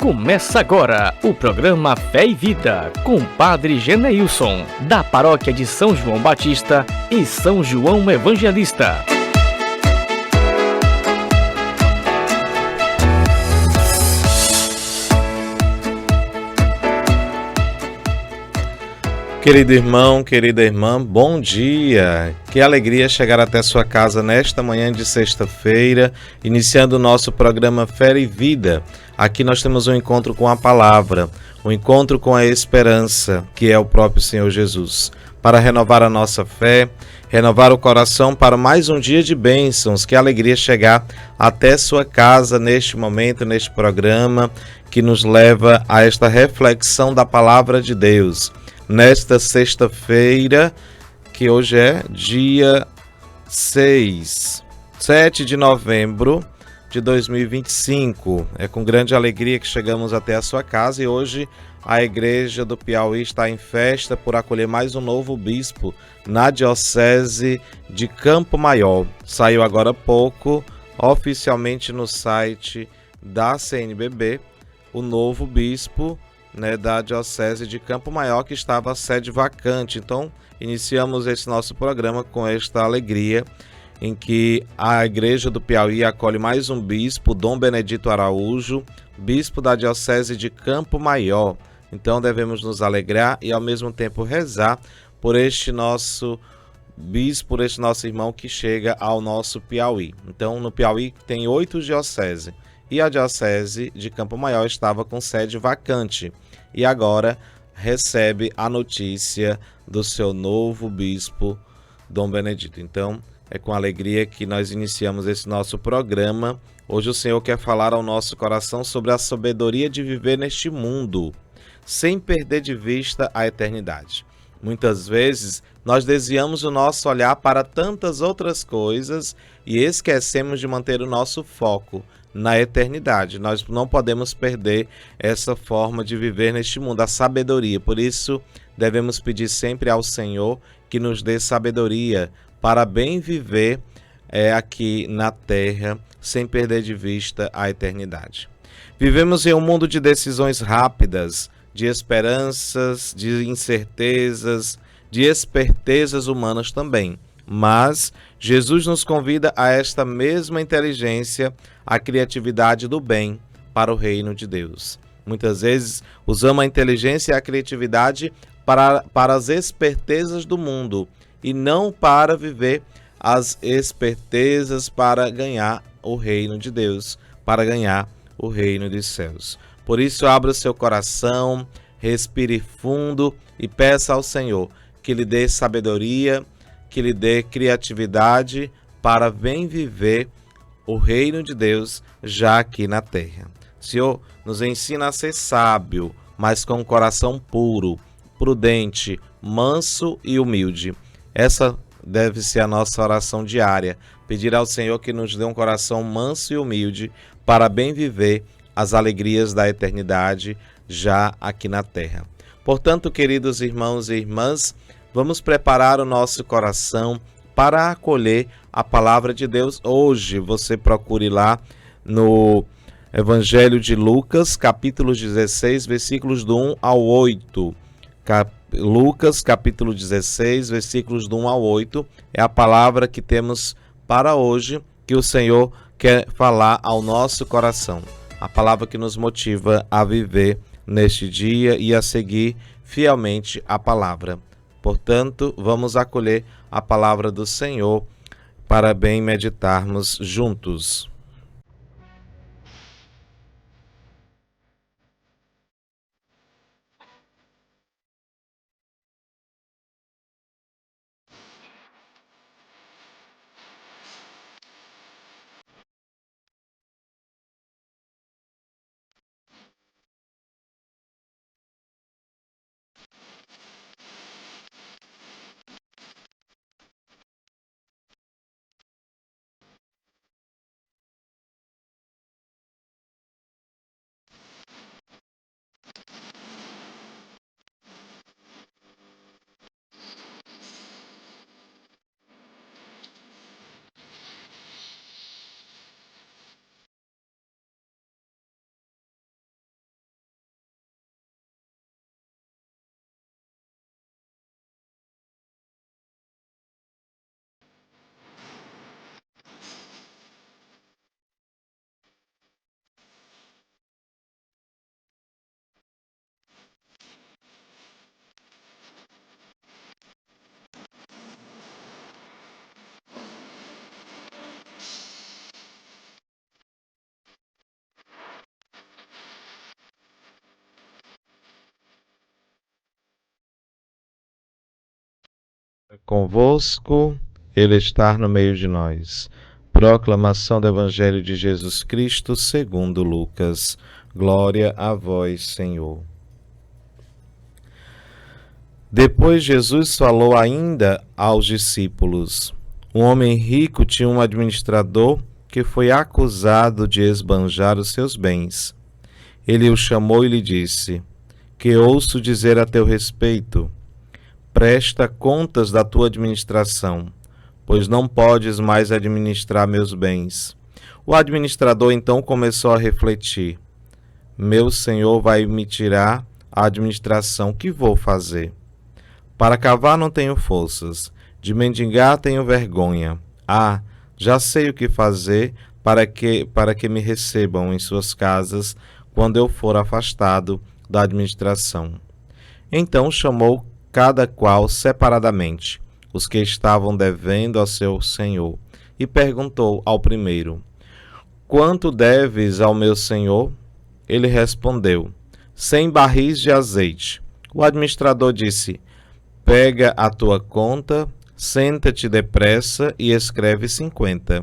Começa agora o programa Fé e Vida com o Padre Geneilson, da paróquia de São João Batista e São João Evangelista. Querido irmão, querida irmã, bom dia! Que alegria chegar até sua casa nesta manhã de sexta-feira, iniciando o nosso programa Fé e Vida. Aqui nós temos um encontro com a palavra, um encontro com a esperança, que é o próprio Senhor Jesus, para renovar a nossa fé, renovar o coração para mais um dia de bênçãos. Que alegria chegar até sua casa neste momento, neste programa, que nos leva a esta reflexão da palavra de Deus. Nesta sexta-feira, que hoje é dia 7 de novembro de 2025. É com grande alegria que chegamos até a sua casa e hoje a Igreja do Piauí está em festa por acolher mais um novo bispo na Diocese de Campo Maior. Saiu agora há pouco, oficialmente no site da CNBB, o novo bispo da Diocese de Campo Maior, que estava a sede vacante. Então, iniciamos esse nosso programa com esta alegria, em que a Igreja do Piauí acolhe mais um bispo, Dom Benedito Araújo, bispo da Diocese de Campo Maior. Então, devemos nos alegrar e, ao mesmo tempo, rezar por este nosso bispo, por este nosso irmão que chega ao nosso Piauí. Então, no Piauí tem 8 dioceses. E a Diocese de Campo Maior estava com sede vacante e agora recebe a notícia do seu novo bispo, Dom Benedito. Então, é com alegria que nós iniciamos esse nosso programa. Hoje o Senhor quer falar ao nosso coração sobre a sabedoria de viver neste mundo, sem perder de vista a eternidade. Muitas vezes nós desviamos o nosso olhar para tantas outras coisas e esquecemos de manter o nosso foco na eternidade. Nós não podemos perder essa forma de viver neste mundo, a sabedoria. Por isso, devemos pedir sempre ao Senhor que nos dê sabedoria para bem viver aqui na terra, sem perder de vista a eternidade. Vivemos em um mundo de decisões rápidas, de esperanças, de incertezas, de espertezas humanas também. Mas Jesus nos convida a esta mesma inteligência, a criatividade do bem para o reino de Deus. Muitas vezes usamos a inteligência e a criatividade para as espertezas do mundo e não para viver as espertezas para ganhar o reino de Deus, para ganhar o reino dos céus. Por isso, abra o seu coração, respire fundo e peça ao Senhor que lhe dê sabedoria, que lhe dê criatividade para bem viver o reino de Deus já aqui na terra. Senhor, nos ensina a ser sábio, mas com um coração puro, prudente, manso e humilde. Essa deve ser a nossa oração diária. Pedir ao Senhor que nos dê um coração manso e humilde para bem viver as alegrias da eternidade já aqui na terra. Portanto, queridos irmãos e irmãs, vamos preparar o nosso coração para acolher a palavra de Deus. Hoje você procure lá no Evangelho de Lucas, capítulo 16, versículos do 1 ao 8. Lucas, capítulo 16, versículos do 1 ao 8, é a palavra que temos para hoje, que o Senhor quer falar ao nosso coração. A palavra que nos motiva a viver neste dia e a seguir fielmente a palavra. Portanto, vamos acolher a palavra do Senhor para bem meditarmos juntos. convosco, Ele está no meio de nós. Proclamação do Evangelho de Jesus Cristo segundo Lucas. Glória a vós, Senhor. Depois Jesus falou ainda aos discípulos. Um homem rico tinha um administrador que foi acusado de esbanjar os seus bens. Ele o chamou e lhe disse: que ouço dizer a teu respeito? Presta contas da tua administração, pois não podes mais administrar meus bens. O administrador então começou a refletir: meu senhor vai me tirar a administração, que vou fazer? Para cavar não tenho forças, de mendigar tenho vergonha. Já sei o que fazer para que me recebam em suas casas quando eu for afastado da administração. Então chamou cada qual separadamente os que estavam devendo ao seu senhor e perguntou ao primeiro: quanto deves ao meu senhor? Ele respondeu: 100 barris de azeite. O administrador disse: pega a tua conta, senta-te depressa e escreve 50.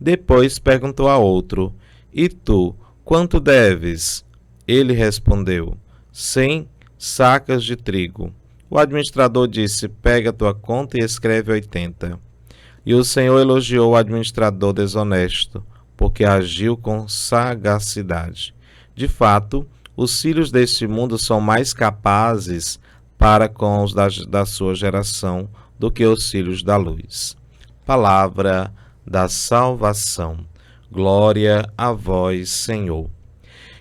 Depois perguntou a outro: e tu, quanto deves? Ele respondeu: 100 sacas de trigo. O administrador disse: pega a tua conta e escreve 80. E o Senhor elogiou o administrador desonesto, porque agiu com sagacidade. De fato, os filhos deste mundo são mais capazes para com os da sua geração do que os filhos da luz. Palavra da salvação. Glória a vós, Senhor.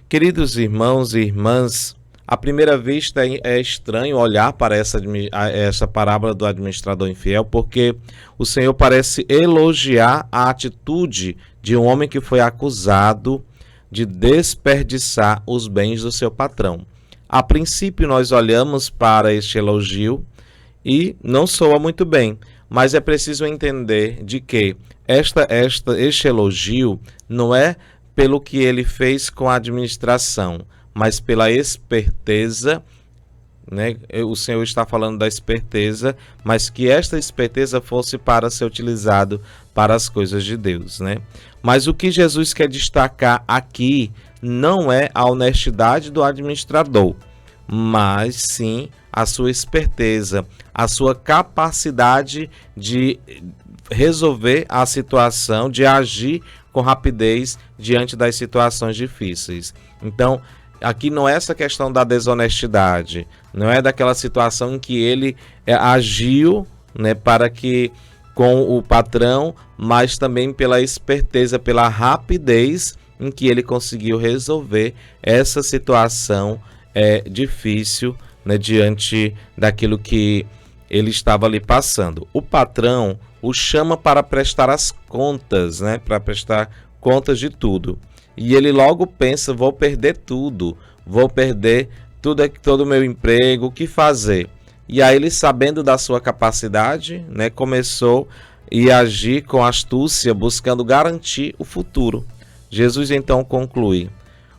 Queridos irmãos e irmãs, à primeira vista é estranho olhar para essa parábola do administrador infiel, porque o Senhor parece elogiar a atitude de um homem que foi acusado de desperdiçar os bens do seu patrão. A princípio, nós olhamos para este elogio e não soa muito bem, mas é preciso entender de que este elogio não é pelo que ele fez com a administração, mas pela esperteza, né? O Senhor está falando da esperteza, mas que esta esperteza fosse para ser utilizado para as coisas de Deus, né? Mas o que Jesus quer destacar aqui não é a honestidade do administrador, mas sim a sua esperteza, a sua capacidade de resolver a situação, de agir com rapidez diante das situações difíceis. Então, aqui não é essa questão da desonestidade, não é daquela situação em que ele agiu, né, para que com o patrão, mas também pela esperteza, pela rapidez em que ele conseguiu resolver essa situação difícil, né, diante daquilo que ele estava ali passando. O patrão o chama para prestar as contas, né, para prestar contas de tudo. E ele logo pensa: vou perder tudo, vou perder todo o meu emprego, o que fazer? E aí ele, sabendo da sua capacidade, né, começou a agir com astúcia, buscando garantir o futuro. Jesus então conclui: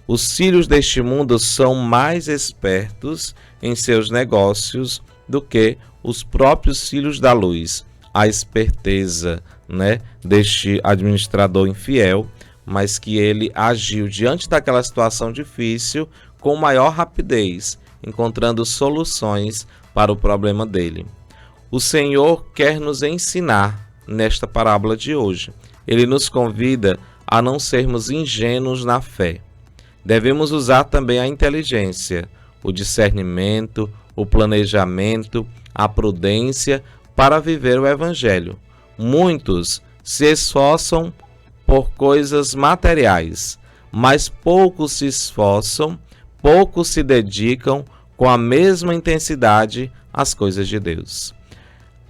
os filhos deste mundo são mais espertos em seus negócios do que os próprios filhos da luz. A esperteza, né, deste administrador infiel, mas que ele agiu diante daquela situação difícil com maior rapidez, encontrando soluções para o problema dele. O Senhor quer nos ensinar nesta parábola de hoje. Ele nos convida a não sermos ingênuos na fé. Devemos usar também a inteligência, o discernimento, o planejamento, a prudência para viver o Evangelho. Muitos se esforçam por coisas materiais, mas poucos se esforçam, poucos se dedicam com a mesma intensidade às coisas de Deus.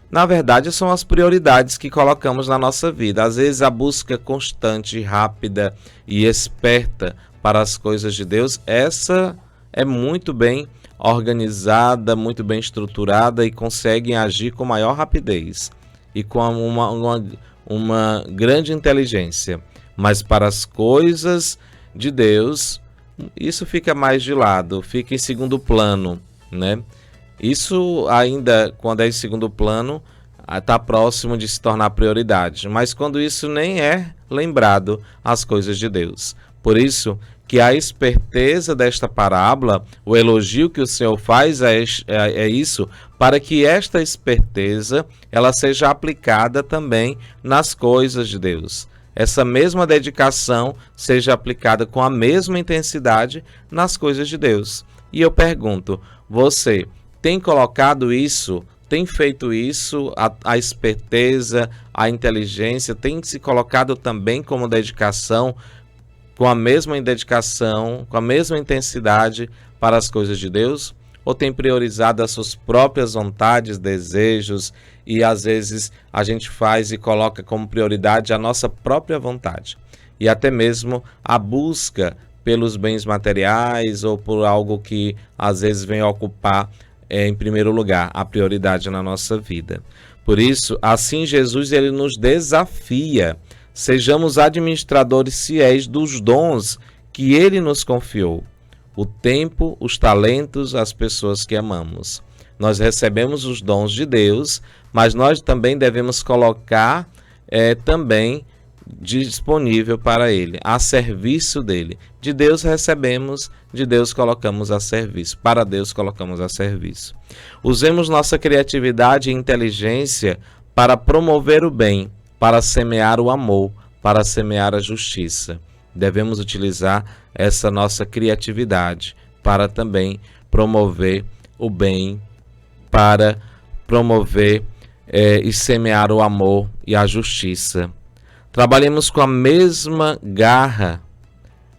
Na verdade, são as prioridades que colocamos na nossa vida. Às vezes, a busca constante, rápida e esperta para as coisas de Deus, essa é muito bem organizada, muito bem estruturada e conseguem agir com maior rapidez e com uma grande inteligência. Mas para as coisas de Deus, isso fica mais de lado, fica em segundo plano, né? Isso ainda, quando é em segundo plano, está próximo de se tornar prioridade, mas quando isso nem é lembrado as coisas de Deus. Por isso que a esperteza desta parábola, o elogio que o Senhor faz é isso, para que esta esperteza ela seja aplicada também nas coisas de Deus. Essa mesma dedicação seja aplicada com a mesma intensidade nas coisas de Deus. E eu pergunto, você tem colocado isso, tem feito isso, a esperteza, a inteligência, tem se colocado também como dedicação, com a mesma dedicação, com a mesma intensidade para as coisas de Deus? Ou tem priorizado as suas próprias vontades, desejos, e às vezes a gente faz e coloca como prioridade a nossa própria vontade, e até mesmo a busca pelos bens materiais ou por algo que às vezes vem ocupar em primeiro lugar a prioridade na nossa vida. Por isso, assim Jesus ele nos desafia, sejamos administradores fiéis dos dons que ele nos confiou, o tempo, os talentos, as pessoas que amamos. Nós recebemos os dons de Deus, mas nós também devemos colocar também disponível para Ele, a serviço dele. De Deus recebemos, de Deus colocamos a serviço, para Deus colocamos a serviço. Usemos nossa criatividade e inteligência para promover o bem, para semear o amor, para semear a justiça. Devemos utilizar essa nossa criatividade para também promover o bem, para promover e semear o amor e a justiça. Trabalhemos com a mesma garra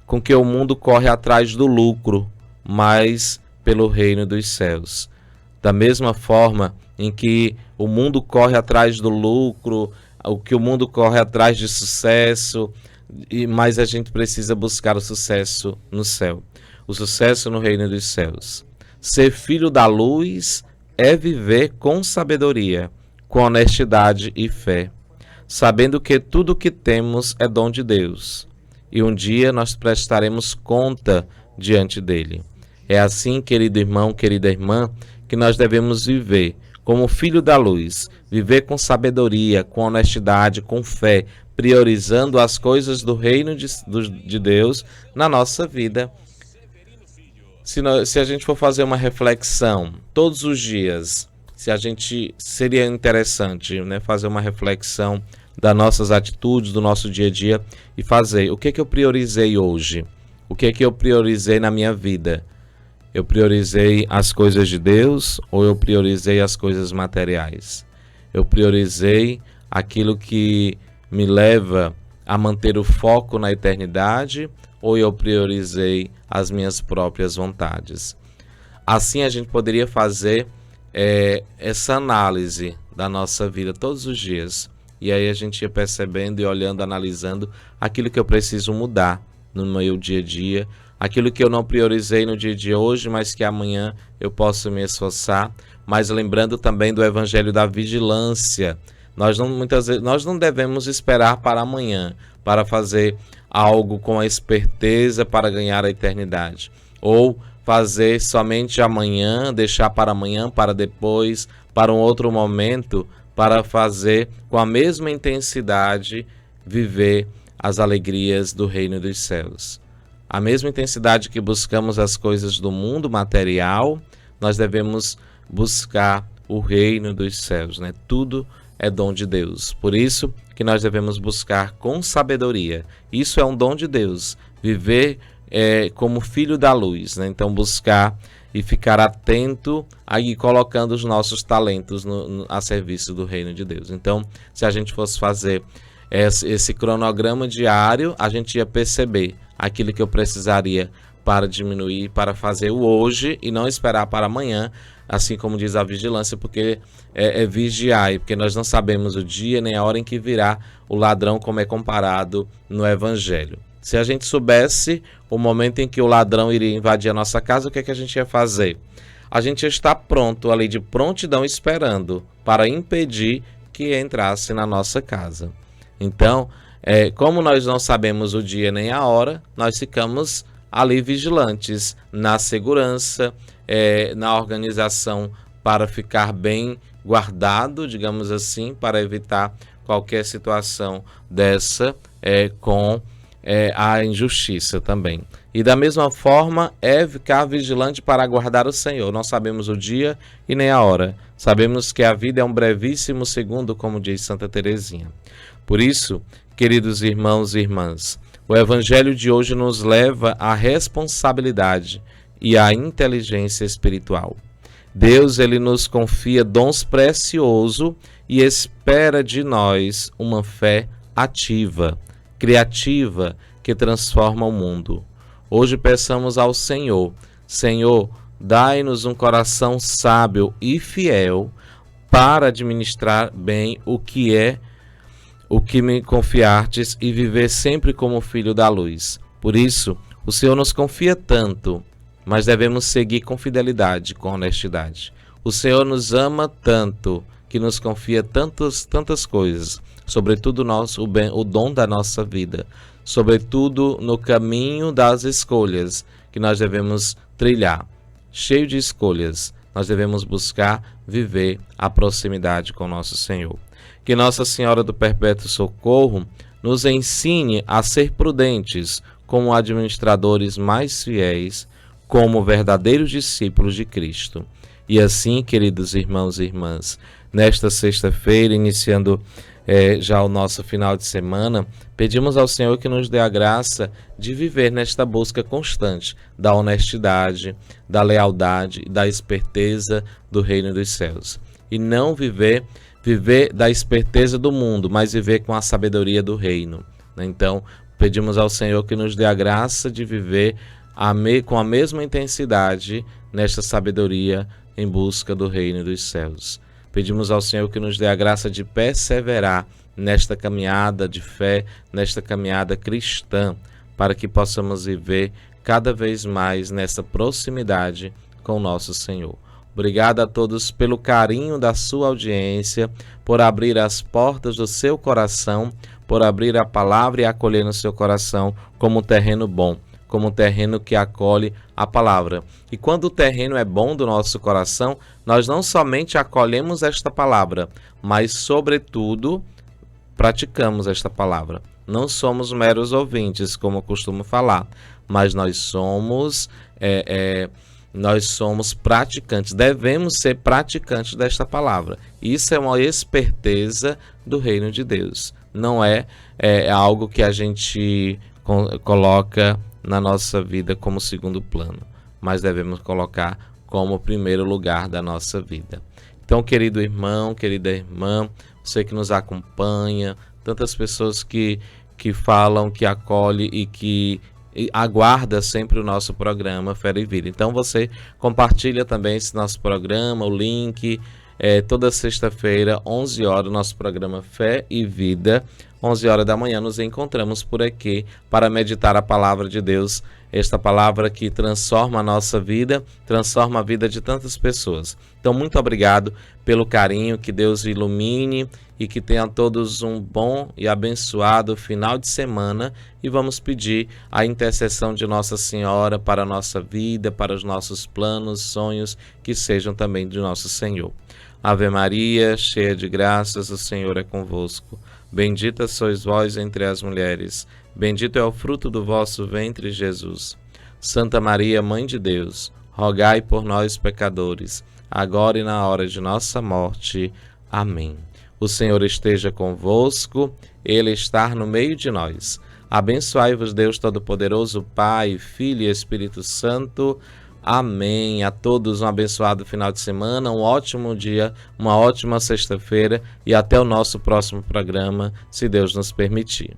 com que o mundo corre atrás do lucro, mas pelo reino dos céus. Da mesma forma em que o mundo corre atrás do lucro, o que o mundo corre atrás de sucesso, mas a gente precisa buscar o sucesso no céu, o sucesso no reino dos céus. Ser filho da luz é viver com sabedoria, com honestidade e fé, sabendo que tudo o que temos é dom de Deus, e um dia nós prestaremos conta diante dele. É assim, querido irmão, querida irmã, que nós devemos viver como filho da luz, viver com sabedoria, com honestidade, com fé, priorizando as coisas do reino de Deus na nossa vida. Se a gente for fazer uma reflexão todos os dias, seria interessante, né, fazer uma reflexão das nossas atitudes, do nosso dia a dia, e fazer o que eu priorizei hoje, o que eu priorizei na minha vida. Eu priorizei as coisas de Deus ou eu priorizei as coisas materiais? Eu priorizei aquilo que me leva a manter o foco na eternidade ou eu priorizei as minhas próprias vontades? Assim a gente poderia fazer essa análise da nossa vida todos os dias. E aí a gente ia percebendo e olhando, analisando aquilo que eu preciso mudar no meu dia a dia, aquilo que eu não priorizei no dia de hoje, mas que amanhã eu posso me esforçar. Mas lembrando também do evangelho da vigilância. Muitas vezes nós não devemos esperar para amanhã, para fazer algo com a esperteza para ganhar a eternidade. Ou fazer somente amanhã, deixar para amanhã, para depois, para um outro momento, para fazer com a mesma intensidade viver as alegrias do reino dos céus. A mesma intensidade que buscamos as coisas do mundo material, nós devemos buscar o reino dos céus, né? Tudo é dom de Deus. Por isso que nós devemos buscar com sabedoria. Isso é um dom de Deus. Viver como filho da luz, né? Então buscar e ficar atento aí colocando os nossos talentos a serviço do reino de Deus. Então, se a gente fosse fazer esse cronograma diário, a gente ia perceber aquilo que eu precisaria para diminuir, para fazer o hoje e não esperar para amanhã, assim como diz a vigilância, porque é vigiar, porque nós não sabemos o dia nem a hora em que virá o ladrão, como é comparado no Evangelho. Se a gente soubesse o momento em que o ladrão iria invadir a nossa casa, o que é que a gente ia fazer? A gente ia estar pronto, ali de prontidão, esperando para impedir que entrasse na nossa casa. Então, como nós não sabemos o dia nem a hora, nós ficamos ali vigilantes, na segurança, na organização para ficar bem guardado, digamos assim, para evitar qualquer situação dessa com a injustiça também. E da mesma forma é ficar vigilante para aguardar o Senhor. Não sabemos o dia e nem a hora. Sabemos que a vida é um brevíssimo segundo, como diz Santa Teresinha. Por isso, queridos irmãos e irmãs, o Evangelho de hoje nos leva à responsabilidade e à inteligência espiritual. Deus, ele nos confia dons preciosos e espera de nós uma fé ativa, criativa, que transforma o mundo. Hoje peçamos ao Senhor: Senhor, dai-nos um coração sábio e fiel para administrar bem o que me confiastes e viver sempre como filho da luz. Por isso, o Senhor nos confia tanto, mas devemos seguir com fidelidade, com honestidade. O Senhor nos ama tanto, que nos confia tantas coisas, sobretudo o dom da nossa vida, sobretudo no caminho das escolhas que nós devemos trilhar. Cheio de escolhas, nós devemos buscar viver a proximidade com nosso Senhor. Que Nossa Senhora do Perpétuo Socorro nos ensine a ser prudentes como administradores mais fiéis, como verdadeiros discípulos de Cristo. E assim, queridos irmãos e irmãs, nesta sexta-feira, iniciando já o nosso final de semana, pedimos ao Senhor que nos dê a graça de viver nesta busca constante da honestidade, da lealdade e da esperteza do reino dos céus. E não viver da esperteza do mundo, mas viver com a sabedoria do reino. Então, pedimos ao Senhor que nos dê a graça de viver com a mesma intensidade nesta sabedoria em busca do reino dos céus. Pedimos ao Senhor que nos dê a graça de perseverar nesta caminhada de fé, nesta caminhada cristã, para que possamos viver cada vez mais nessa proximidade com nosso Senhor. Obrigado a todos pelo carinho da sua audiência, por abrir as portas do seu coração, por abrir a palavra e acolher no seu coração como um terreno bom, como um terreno que acolhe a palavra. E quando o terreno é bom do nosso coração, nós não somente acolhemos esta palavra, mas, sobretudo, praticamos esta palavra. Não somos meros ouvintes, como eu costumo falar, mas nós somos praticantes, devemos ser praticantes desta palavra. Isso é uma esperteza do reino de Deus. Não é algo que a gente coloca na nossa vida como segundo plano, mas devemos colocar como primeiro lugar da nossa vida. Então, querido irmão, querida irmã, você que nos acompanha, tantas pessoas que falam, que acolhe e que aguarda sempre o nosso programa Fé e Vida. Então você compartilha também esse nosso programa, o link, toda sexta-feira, 11 horas, o nosso programa Fé e Vida, 11 horas da manhã, nos encontramos por aqui para meditar a palavra de Deus, esta palavra que transforma a nossa vida, transforma a vida de tantas pessoas. Então, muito obrigado pelo carinho, que Deus ilumine e que tenham todos um bom e abençoado final de semana, e vamos pedir a intercessão de Nossa Senhora para a nossa vida, para os nossos planos, sonhos, que sejam também de nosso Senhor. Ave Maria, cheia de graças, o Senhor é convosco. Bendita sois vós entre as mulheres, bendito é o fruto do vosso ventre, Jesus. Santa Maria, Mãe de Deus, rogai por nós, pecadores, agora e na hora de nossa morte. Amém. O Senhor esteja convosco, Ele está no meio de nós. Abençoai-vos Deus Todo-Poderoso, Pai, Filho e Espírito Santo. Amém. A todos um abençoado final de semana, um ótimo dia, uma ótima sexta-feira e até o nosso próximo programa, se Deus nos permitir.